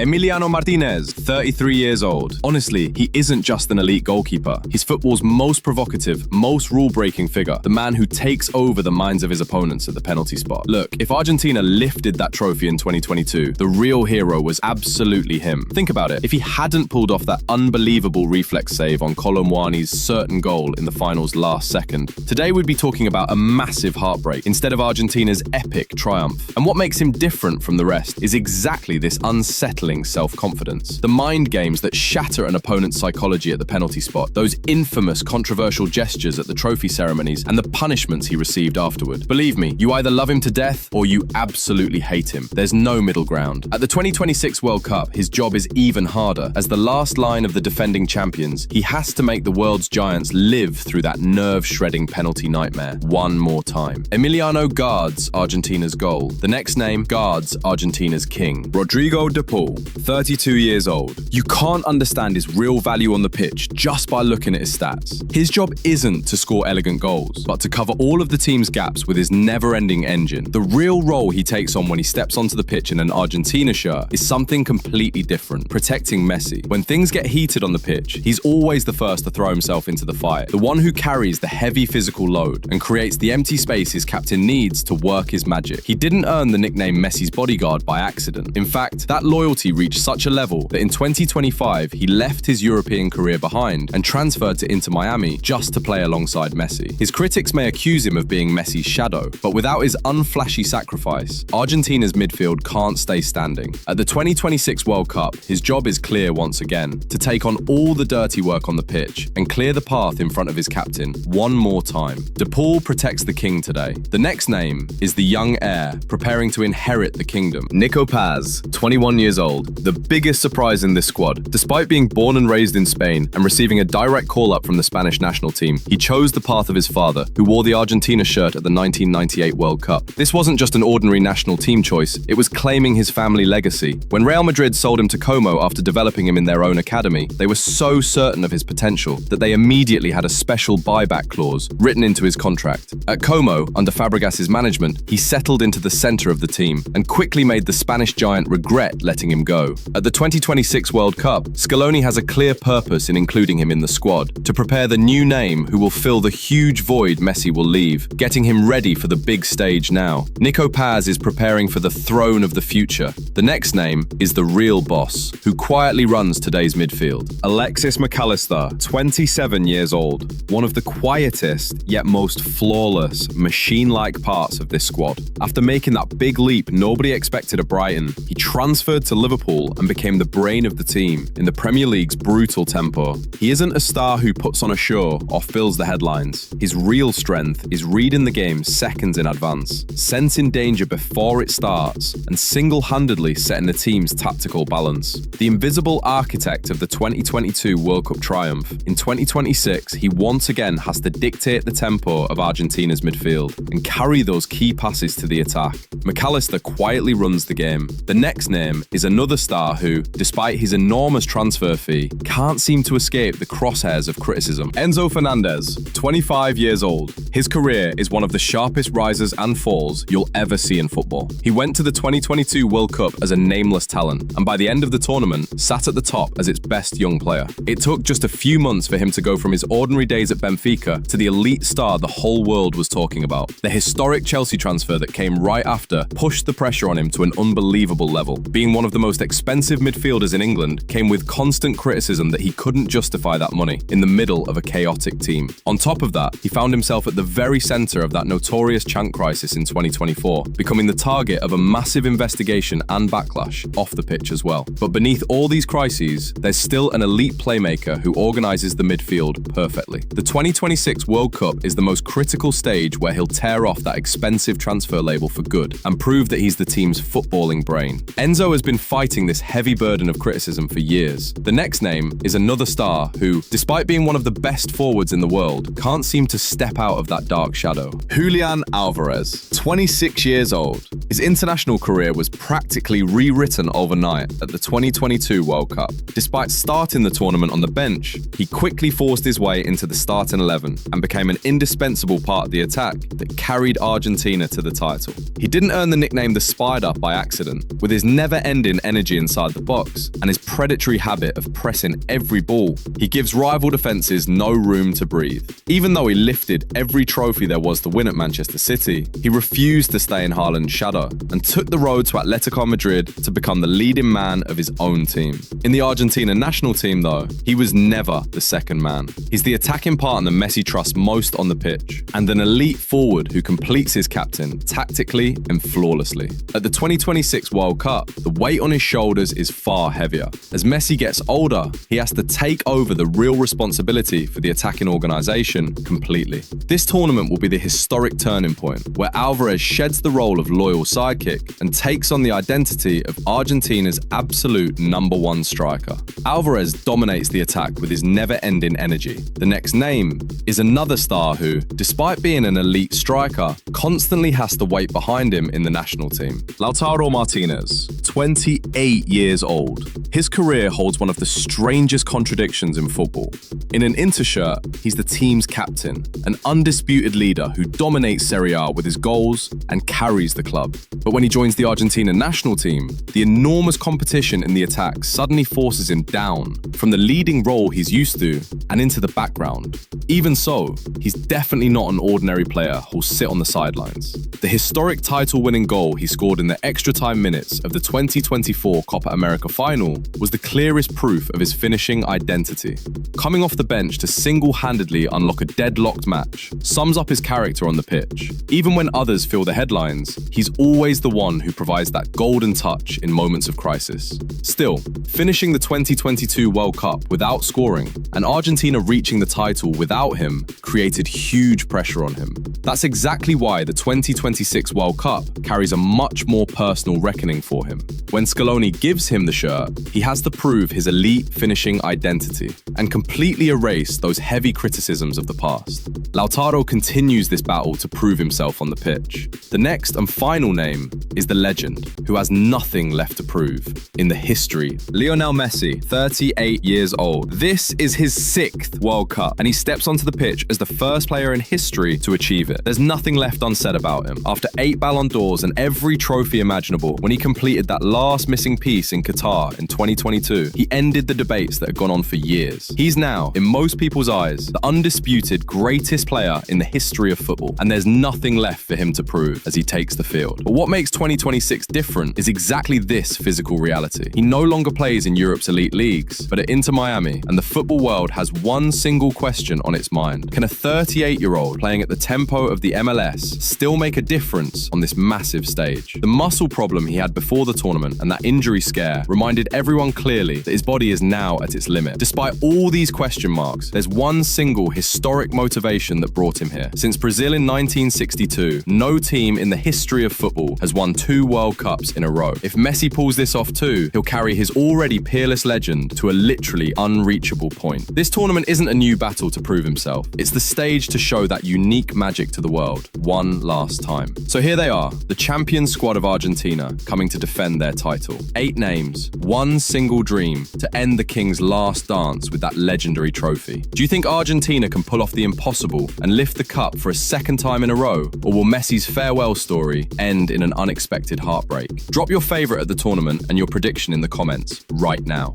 Emiliano Martínez, 33 years old. Honestly, he isn't just an elite goalkeeper. He's football's most provocative, most rule-breaking figure, the man who takes over the minds of his opponents at the penalty spot. Look, if Argentina lifted that trophy in 2022, the real hero was absolutely him. Think about it. If he hadn't pulled off that unbelievable reflex save on Kolo Muani's certain goal in the final's last second, today we'd be talking about a massive heartbreak instead of Argentina's epic triumph. And what makes him different from the rest is exactly this unsettling self-confidence. The mind games that shatter an opponent's psychology at the penalty spot, those infamous controversial gestures at the trophy ceremonies, and the punishments he received afterward. Believe me, you either love him to death or you absolutely hate him. There's no middle ground. At the 2026 World Cup, his job is even harder. As the last line of the defending champions, he has to make the world's giants live through that nerve-shredding penalty nightmare one more time. Emiliano guards Argentina's goal. The next name guards Argentina's king. Rodrigo De Paul, 32 years old. You can't understand his real value on the pitch just by looking at his stats. His job isn't to score elegant goals, but to cover all of the team's gaps with his never-ending engine. The real role he takes on when he steps onto the pitch in an Argentina shirt is something completely different, protecting Messi. When things get heated on the pitch, he's always the first to throw himself into the fight, the one who carries the heavy physical load and creates the empty space his captain needs to work his magic. He didn't earn the nickname Messi's bodyguard by accident. In fact, that loyalty reached such a level that in 2025 he left his European career behind and transferred to Inter Miami just to play alongside Messi. His critics may accuse him of being Messi's shadow, but without his unflashy sacrifice, Argentina's midfield can't stay standing. At the 2026 World Cup, his job is clear once again, to take on all the dirty work on the pitch and clear the path in front of his captain one more time. De Paul protects the king today. The next name is the young heir preparing to inherit the kingdom. Nico Paz, 21 years old, the biggest surprise in this squad. Despite being born and raised in Spain and receiving a direct call-up from the Spanish national team, he chose the path of his father, who wore the Argentina shirt at the 1998 World Cup. This wasn't just an ordinary national team choice, it was claiming his family legacy. When Real Madrid sold him to Como after developing him in their own academy, they were so certain of his potential that they immediately had a special buyback clause written into his contract. At Como, under Fabregas's management, he settled into the center of the team and quickly made the Spanish giant regret letting him go. At the 2026 World Cup, Scaloni has a clear purpose in including him in the squad, to prepare the new name who will fill the huge void Messi will leave, getting him ready for the big stage now. Nico Paz is preparing for the throne of the future. The next name is the real boss, who quietly runs today's midfield. Alexis Mac Allister, 27 years old, one of the quietest yet most flawless, machine-like parts of this squad. After making that big leap nobody expected at Brighton, he transferred to Liverpool and became the brain of the team in the Premier League's brutal tempo. He isn't a star who puts on a show or fills the headlines. His real strength is reading the game seconds in advance, sensing danger before it starts, and single-handedly setting the team's tactical balance. The invisible architect of the 2022 World Cup triumph, in 2026 he once again has to dictate the tempo of Argentina's midfield and carry those key passes to the attack. Mac Allister quietly runs the game. The next name is another star who, despite his enormous transfer fee, can't seem to escape the crosshairs of criticism. Enzo Fernández, 25 years old. His career is one of the sharpest rises and falls you'll ever see in football. He went to the 2022 World Cup as a nameless talent, and by the end of the tournament, sat at the top as its best young player. It took just a few months for him to go from his ordinary days at Benfica to the elite star the whole world was talking about. The historic Chelsea transfer that came right after pushed the pressure on him to an unbelievable level. Being one of the most expensive midfielders in England came with constant criticism that he couldn't justify that money in the middle of a chaotic team. On top of that, he found himself at the very center of that notorious chant crisis in 2024, becoming the target of a massive investigation and backlash off the pitch as well. But beneath all these crises, there's still an elite playmaker who organizes the midfield perfectly. The 2026 World Cup is the most critical stage where he'll tear off that expensive transfer label for good and prove that he's the team's footballing brain. Enzo has been fighting this heavy burden of criticism for years. The next name is another star who, despite being one of the best forwards in the world, can't seem to step out of that dark shadow. Julián Álvarez, 26 years old. His international career was practically rewritten overnight at the 2022 World Cup. Despite starting the tournament on the bench, he quickly forced his way into the starting 11 and became an indispensable part of the attack that carried Argentina to the title. He didn't earn the nickname the Spider by accident. With his never-ending energy inside the box and his predatory habit of pressing every ball. He gives rival defences no room to breathe. Even though he lifted every trophy there was to win at Manchester City, he refused to stay in Haaland's shadow and took the road to Atletico Madrid to become the leading man of his own team. In the Argentina national team, though, he was never the second man. He's the attacking partner Messi trusts most on the pitch, and an elite forward who completes his captain tactically and flawlessly. At the 2026 World Cup, the weight on his shoulders is far heavier. As Messi gets older, he has to take over the real responsibility for the attacking organisation completely. This tournament will be the historic turning point, where Alvarez sheds the role of loyal sidekick and takes on the identity of Argentina's absolute #1 striker. Alvarez dominates the attack with his never-ending energy. The next name is another star who, despite being an elite striker, constantly has to wait behind him in the national team. Lautaro Martínez, 28 years old. His career holds one of the strangest contradictions in football. In an Inter shirt, he's the team's captain, an undisputed leader who dominates Serie A with his goals and carries the club. But when he joins the Argentina national team, the enormous competition in the attack suddenly forces him down from the leading role he's used to and into the background. Even so, he's definitely not an ordinary player who'll sit on the sidelines. The historic title-winning goal he scored in the extra-time minutes of the 2024 Copa America final was the clearest proof of his finishing identity. Coming off the bench to single-handedly unlock a deadlocked match sums up his character on the pitch. Even when others fill the headlines, he's always the one who provides that golden touch in moments of crisis. Still, finishing the 2022 World Cup without scoring and Argentina reaching the title without him created huge pressure on him. That's exactly why the 2026 World Cup carries a much more personal reckoning for him. When Scaloni gives him the shirt, he has to prove his elite finishing identity and completely erase those heavy criticisms of the past. Lautaro continues this battle to prove himself on the pitch. The next and final name is the legend, who has nothing left to prove in the history. Lionel Messi, 38 years old. This is his 6th World Cup, and he steps onto the pitch as the first player in history to achieve it. There's nothing left unsaid about him. After 8 Ballon d'Ors and every trophy imaginable, when he completed that last missing piece in Qatar in 2022, he ended the debates that had gone on for years. He's now, in most people's eyes, the undisputed greatest player in the history of football, and there's nothing left for him to prove as he takes the field. But what makes 2026 different is exactly this physical reality. He no longer plays in Europe's elite leagues, but at Inter Miami, and the football world has one single question on its mind. Can a 38-year-old playing at the tempo of the MLS still make a difference on this massive stage? The muscle problem he had before the tournament and that injury scare reminded everyone clearly that his body is now at its limit. Despite all these question marks, there's one single historic motivation that brought him here. Since Brazil in 1962, no team in the history of football has won 2 World Cups in a row. If Messi pulls this off too, he'll carry his already peerless legend to a literally unreachable point. This tournament isn't a new battle to prove himself. It's the stage to show that unique magic to the world one last time. So here they are, the champion squad of Argentina coming to defend their title. 8 names, one single dream to end the King's last dance with that legendary trophy. Do you think Argentina can pull off the impossible and lift the cup for a 2nd time in a row? Or will Messi's farewell story end in an unexpected heartbreak? Drop your favourite at the tournament and your prediction in the comments right now.